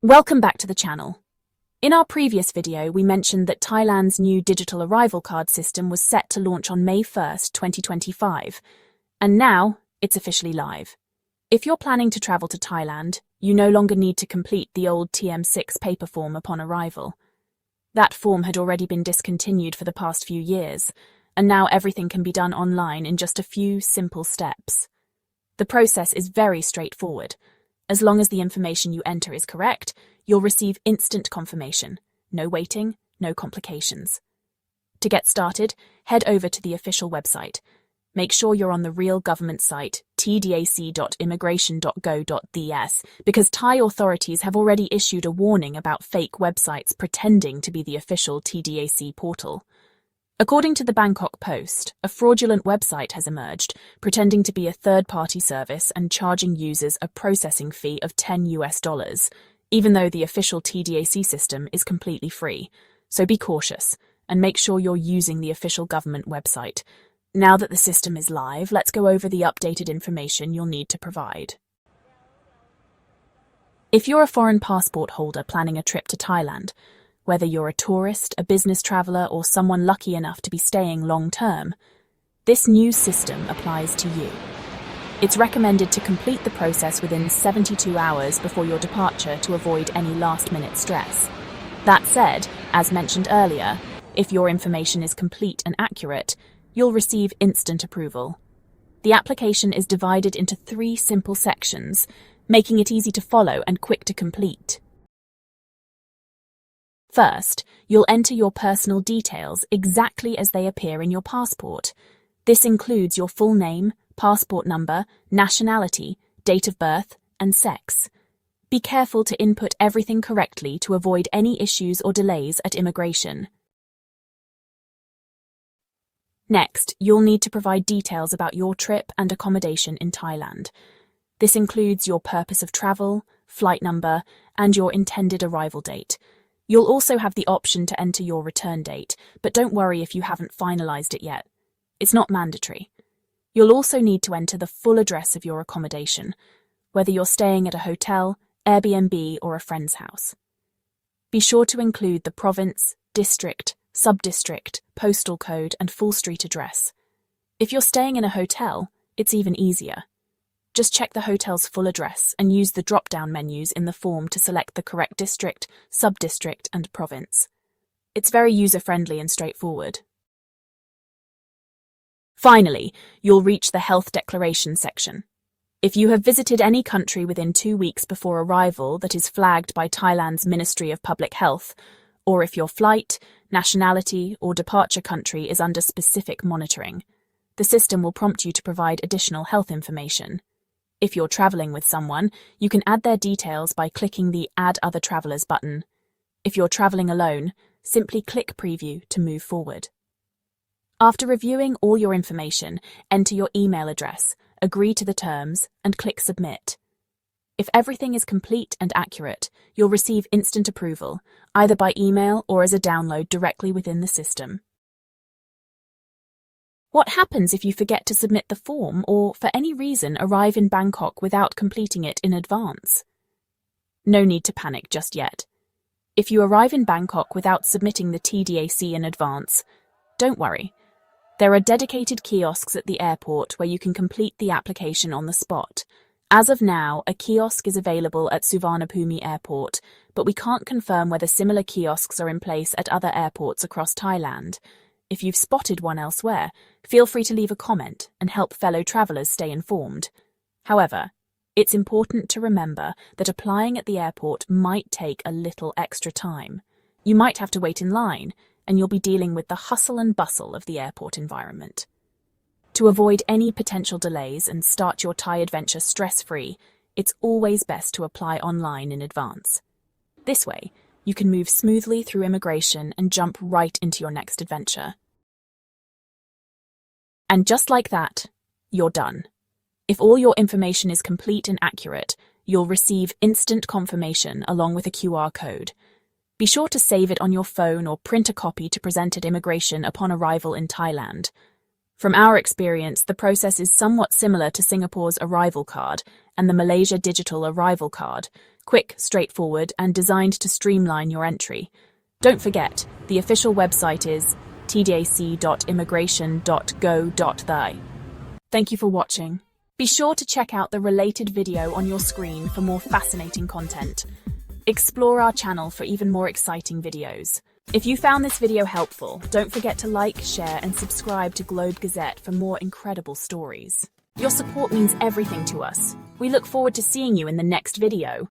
Welcome back to the channel. In our previous video, we mentioned that Thailand's new digital arrival card system was set to launch on May 1st, 2025, and now it's officially live. If you're planning to travel to Thailand, you no longer need to complete the old TM6 paper form upon arrival. That form had already been discontinued for the past few years, and now everything can be done online in just a few simple steps. The process is very straightforward. As long as the information you enter is correct, you'll receive instant confirmation. No waiting, no complications. To get started, head over to the official website. Make sure you're on the real government site, tdac.immigration.go.ds, because Thai authorities have already issued a warning about fake websites pretending to be the official TDAC portal. According to the Bangkok Post, a fraudulent website has emerged, pretending to be a third-party service and charging users a processing fee of $10, even though the official TDAC system is completely free. So be cautious and make sure you're using the official government website. Now that the system is live, let's go over the updated information you'll need to provide. If you're a foreign passport holder planning a trip to Thailand, whether you're a tourist, a business traveller, or someone lucky enough to be staying long-term, this new system applies to you. It's recommended to complete the process within 72 hours before your departure to avoid any last-minute stress. That said, as mentioned earlier, if your information is complete and accurate, you'll receive instant approval. The application is divided into 3 simple sections, making it easy to follow and quick to complete. First, you'll enter your personal details exactly as they appear in your passport. This includes your full name, passport number, nationality, date of birth, and sex. Be careful to input everything correctly to avoid any issues or delays at immigration. Next, you'll need to provide details about your trip and accommodation in Thailand. This includes your purpose of travel, flight number, and your intended arrival date. You'll also have the option to enter your return date, but don't worry if you haven't finalized it yet. It's not mandatory. You'll also need to enter the full address of your accommodation, whether you're staying at a hotel, Airbnb, or a friend's house. Be sure to include the province, district, sub-district, postal code, and full street address. If you're staying in a hotel, it's even easier. Just check the hotel's full address and use the drop-down menus in the form to select the correct district, sub-district, and province. It's very user-friendly and straightforward. Finally, you'll reach the health declaration section. If you have visited any country within 2 weeks before arrival that is flagged by Thailand's Ministry of Public Health, or if your flight, nationality, or departure country is under specific monitoring, the system will prompt you to provide additional health information. If you're traveling with someone, you can add their details by clicking the Add Other Travelers button. If you're traveling alone, simply click Preview to move forward. After reviewing all your information, enter your email address, agree to the terms, and click Submit. If everything is complete and accurate, you'll receive instant approval, either by email or as a download directly within the system. What happens if you forget to submit the form or, for any reason, arrive in Bangkok without completing it in advance? No need to panic just yet. If you arrive in Bangkok without submitting the TDAC in advance, don't worry. There are dedicated kiosks at the airport where you can complete the application on the spot. As of now, a kiosk is available at Suvarnabhumi Airport, but we can't confirm whether similar kiosks are in place at other airports across Thailand. If you've spotted one elsewhere, feel free to leave a comment and help fellow travellers stay informed. However, it's important to remember that applying at the airport might take a little extra time. You might have to wait in line, and you'll be dealing with the hustle and bustle of the airport environment. To avoid any potential delays and start your Thai adventure stress-free, it's always best to apply online in advance. This way, you can move smoothly through immigration and jump right into your next adventure. And just like that, you're done. If all your information is complete and accurate, you'll receive instant confirmation along with a QR code. Be sure to save it on your phone or print a copy to present at immigration upon arrival in Thailand. From our experience, the process is somewhat similar to Singapore's arrival card, and the Malaysia Digital Arrival Card, quick, straightforward, and designed to streamline your entry. Don't forget, the official website is tdac.immigration.go.thai. Thank you for watching. Be sure to check out the related video on your screen for more fascinating content. Explore our channel for even more exciting videos. If you found this video helpful, don't forget to like, share, and subscribe to Globe Gazette for more incredible stories. Your support means everything to us. We look forward to seeing you in the next video.